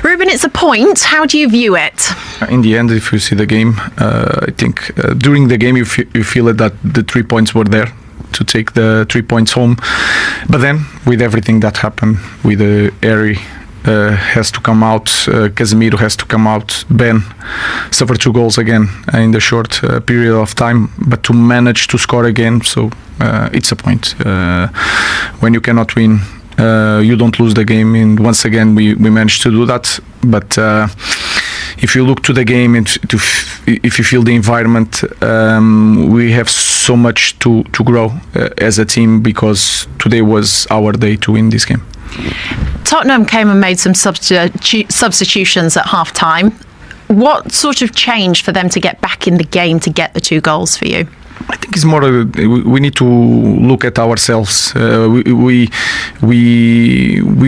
Ruben, it's a point. How do you view it? In the end, if you see the game, I think during the game you feel that the 3 points were there to take the 3 points home. But then, with everything that happened, with Harry has to come out, Casemiro has to come out, Ben suffered 2 goals again in the short period of time, but to manage to score again, so it's a point. When you cannot win, you don't lose the game, and once again we managed to do that. But if you look to the game and if you feel the environment, we have so much to grow as a team, because today was our day to win this game. Tottenham came and made some substitutions at half-time. What sort of changed for them to get back in the game to get the 2 goals for you? I think it's more. We need to look at ourselves. We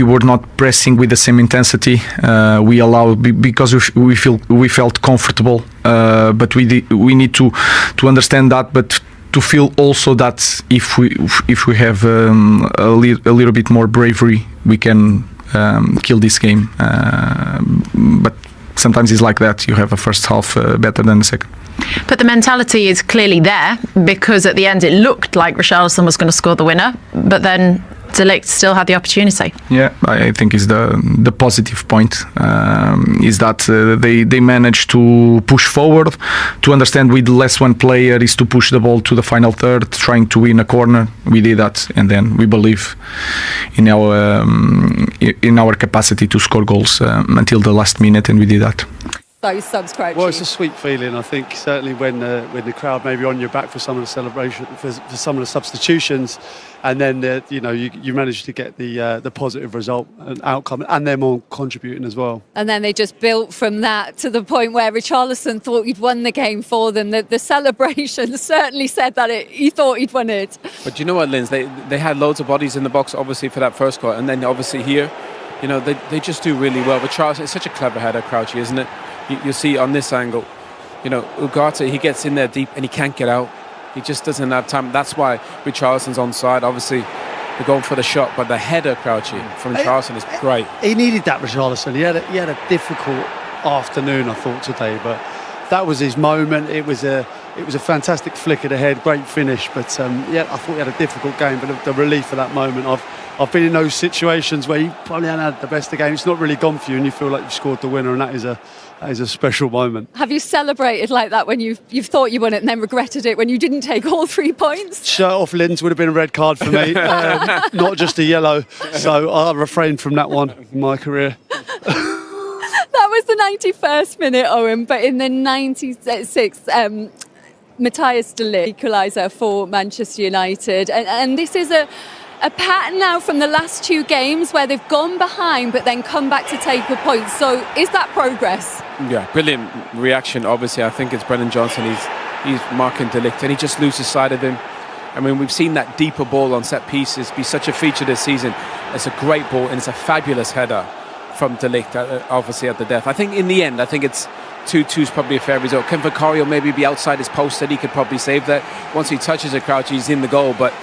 were not pressing with the same intensity. We allowed because we felt comfortable. But we need to understand that. But to feel also that if we have a little bit more bravery, we can kill this game. But sometimes it's like that. You have a first half better than the second. But the mentality is clearly there, because at the end it looked like Richarlison was going to score the winner, but then De Ligt still had the opportunity. Yeah, I think is the positive point, is that they managed to push forward, to understand with less one player is to push the ball to the final third, trying to win a corner. We did that, and then we believe in our capacity to score goals until the last minute, and we did that. Those subs, Crouchy. Well, it's a sweet feeling, I think, certainly when the crowd may be on your back for some of the celebration, for some of the substitutions, and then you manage to get the positive result and outcome, and them all contributing as well. And then they just built from that to the point where Richarlison thought he'd won the game for them. The celebration certainly said that he thought he'd won it. But you know what, Linz? They had loads of bodies in the box, obviously, for that first goal, and then obviously here, they just do really well. Richarlison, it's such a clever header, Crouchy, isn't it? You see on this angle, Ugarte, he gets in there deep and he can't get out. He just doesn't have time. That's why Richarlison's onside. Obviously, they're going for the shot, but the header, Crouchy, from Richarlison is great. He needed that, Richarlison. He had a difficult afternoon, I thought, today, but that was his moment. It was a fantastic flick of the head, great finish. But I thought he had a difficult game. But the relief of that moment, I've been in those situations where you probably haven't had the best of the game. It's not really gone for you, and you feel like you've scored the winner, and that is a special moment. Have you celebrated like that when you've thought you won it and then regretted it when you didn't take all 3 points? Shirt off Linz would have been a red card for me, not just a yellow. So I'll refrain from that one in my career. That was the 91st minute, Owen, but in the 96th, Matthias de Ligt equaliser for Manchester United. And this is a pattern now from the last 2 games where they've gone behind but then come back to take a point. So is that progress? Yeah, brilliant reaction. Obviously, I think it's Brennan Johnson. He's marking de Ligt and he just loses sight of him. I mean, we've seen that deeper ball on set pieces be such a feature this season. It's a great ball and it's a fabulous header from de Ligt, obviously at the death. I think in the end, it's 2-2 is probably a fair result. Can Vicario maybe be outside his post that he could probably save that? Once he touches a Crouch, he's in the goal. But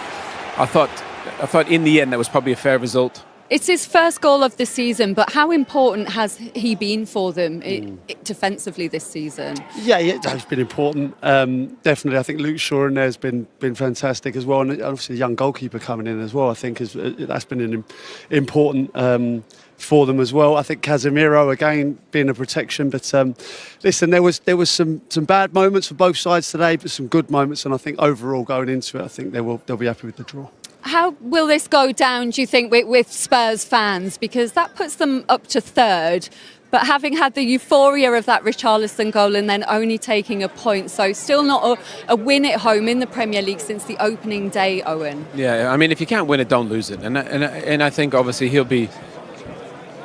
I thought in the end that was probably a fair result. It's his first goal of the season, but how important has he been for them defensively this season? Yeah, it's been important. Definitely, I think Luke Shaw in there has been fantastic as well, and obviously a young goalkeeper coming in as well. I think that's been important for them as well. I think Casemiro again being a protection, but listen, there was some bad moments for both sides today, but some good moments, and I think overall going into it, I think they'll be happy with the draw. How will this go down, do you think, with Spurs fans? Because that puts them up to 3rd, but having had the euphoria of that Richarlison goal and then only taking a point, so still not a win at home in the Premier League since the opening day, Owen. Yeah, I mean, if you can't win it, don't lose it. And I think obviously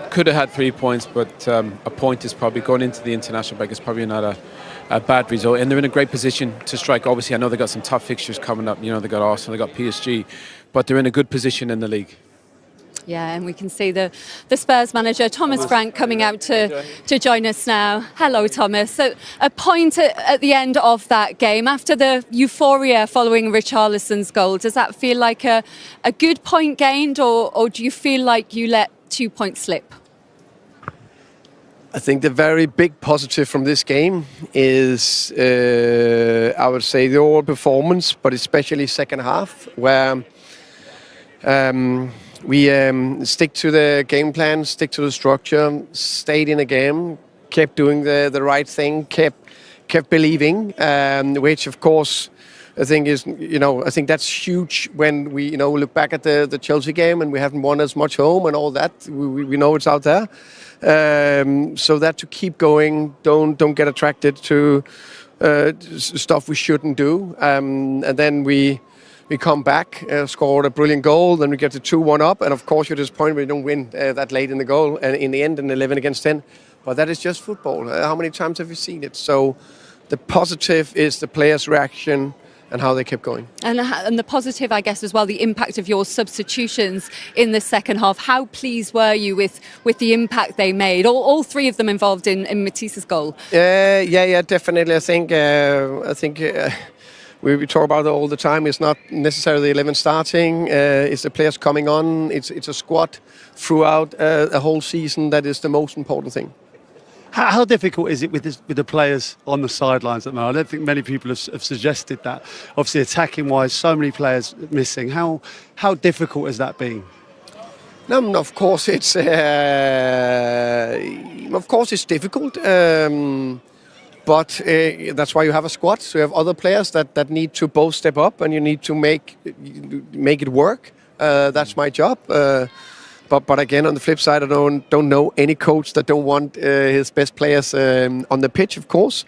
could have had 3 points, but a point is probably going into the international break is probably not a bad result, and they're in a great position to strike. Obviously, I know they've got some tough fixtures coming up. They've got Arsenal, they've got PSG, but they're in a good position in the league. Yeah, and we can see the Spurs manager, Thomas Frank, coming out to join us now. Hello, Thomas. So a point at the end of that game, after the euphoria following Richarlison's goal, does that feel like a good point gained, or do you feel like you let 2 points slip? I think the very big positive from this game is, I would say, the overall performance, but especially second half, where we stick to the game plan, stick to the structure, stayed in the game, kept doing the right thing, kept believing, which of course I think is, I think that's huge when we, look back at the Chelsea game and we haven't won as much home and all that. We know it's out there. So that to keep going, don't get attracted to stuff we shouldn't do. And then we come back, scored a brilliant goal, then we get the 2-1 up, and of course you're disappointed we don't win that late in the goal, and in the end, in 11 against 10. But that is just football. How many times have you seen it? So the positive is the players' reaction and how they kept going. And the positive, I guess, as well, the impact of your substitutions in the second half. How pleased were you with the impact they made? All three of them involved in Matisse's goal. Yeah, definitely. I think we talk about it all the time. It's not necessarily the 11 starting. It's the players coming on. It's a squad throughout a whole season that is the most important thing. How difficult is it with the players on the sidelines at the moment? I don't think many people have suggested that. Obviously, attacking-wise, so many players missing. How difficult has that been? No, of course it's difficult. But that's why you have a squad. So you have other players that need to both step up, and you need to make it work. That's my job. But again, on the flip side, I don't know any coach that don't want his best players on the pitch, of course.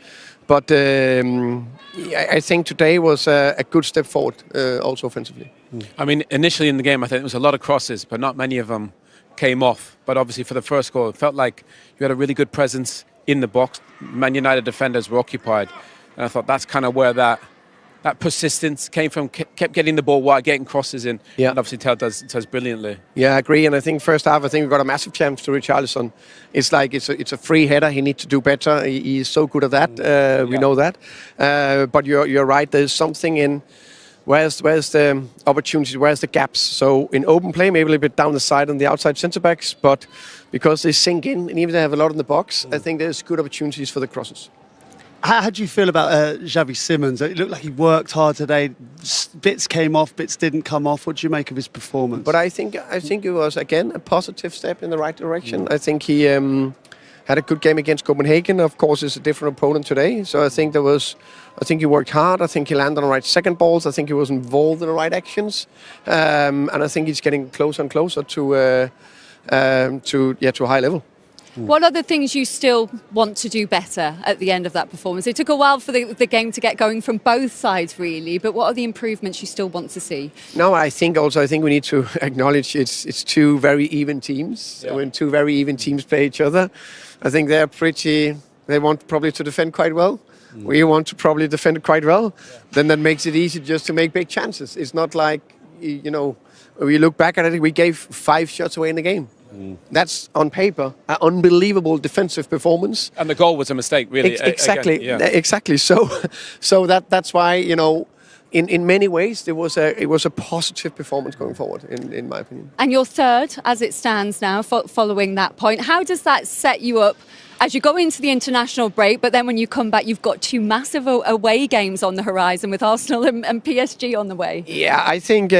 But I think today was a good step forward, also offensively. I mean, initially in the game, I think there was a lot of crosses, but not many of them came off. But obviously for the first goal, it felt like you had a really good presence in the box. Man United defenders were occupied. And I thought that's kind of where that persistence came from, kept getting the ball wide, getting crosses in. Yeah. And obviously Tel does brilliantly. Yeah, I agree. And I think first half, we got a massive chance to Richarlison. It's like it's a free header. He needs to do better. He is so good at that. We know that. But you're right. There's something in where's the opportunities, where's the gaps. So in open play, maybe a little bit down the side on the outside centre backs, but because they sink in, and even they have a lot in the box, I think there's good opportunities for the crosses. How do you feel about Xavi Simons? It looked like he worked hard today. Bits came off, bits didn't come off. What do you make of his performance? But I think it was, again, a positive step in the right direction. I think he had a good game against Copenhagen. Of course, it's a different opponent today. So I think he worked hard. I think he landed on the right second balls. I think he was involved in the right actions. And I think he's getting closer and closer to a high level. What are the things you still want to do better at the end of that performance? It took a while for the game to get going from both sides, really, but what are the improvements you still want to see? No, I think we need to acknowledge it's two very even teams. Yeah. When two very even teams play each other, I think they want probably to defend quite well. We want to probably defend quite well. Yeah. Then that makes it easy just to make big chances. It's not like, when we look back at it, we gave 5 shots away in the game. That's on paper an unbelievable defensive performance, and the goal was a mistake, really. Exactly, again, yeah. Exactly. So that's why in many ways it was a positive performance going forward, in my opinion. And you're third as it stands now, following that point. How does that set you up as you go into the international break? But then when you come back, you've got 2 massive away games on the horizon with Arsenal and PSG on the way. Yeah, I think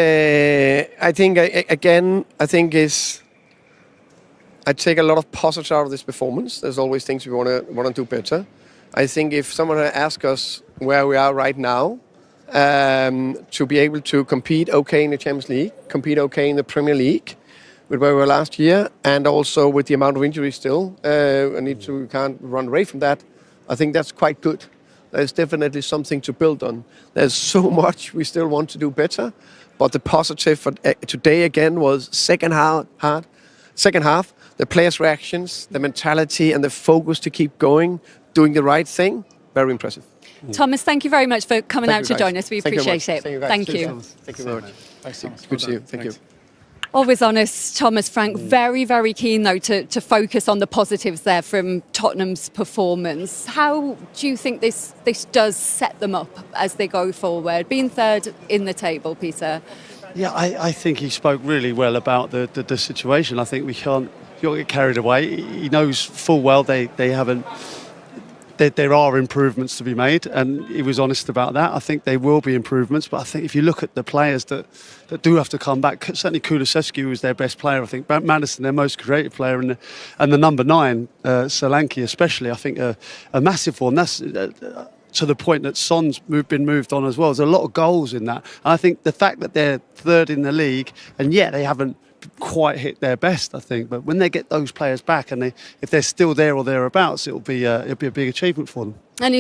I take a lot of positive out of this performance. There's always things we want to do better. I think if someone had asked us where we are right now, to be able to compete okay in the Champions League, compete okay in the Premier League, with where we were last year, and also with the amount of injuries still, we can't run away from that. I think that's quite good. There's definitely something to build on. There's so much we still want to do better, but the positive for today again was second half. The players' reactions, the mentality and the focus to keep going, doing the right thing, very impressive. Thomas, thank you very much for coming out to join us. We appreciate it. Thank you. Thank you very much. Thanks, Thomas. Good to see you. Thank you. Always honest, Thomas Frank. Very, very keen, though, to focus on the positives there from Tottenham's performance. How do you think this does set them up as they go forward? Being third in the table, Peter. Yeah, I think he spoke really well about the situation. I think we can't not get carried away. He knows full well they haven't. There are improvements to be made, and he was honest about that. I think there will be improvements, but I think if you look at the players that do have to come back, certainly Kulusevski was their best player. I think Maddison, their most creative player, and the number 9, Solanke especially, I think a massive one. That's to the point that Son's been moved on as well. There's a lot of goals in that. And I think the fact that they're third in the league, and yet they haven't quite hit their best, I think. But when they get those players back, and if they're still there or thereabouts, it'll be a big achievement for them. And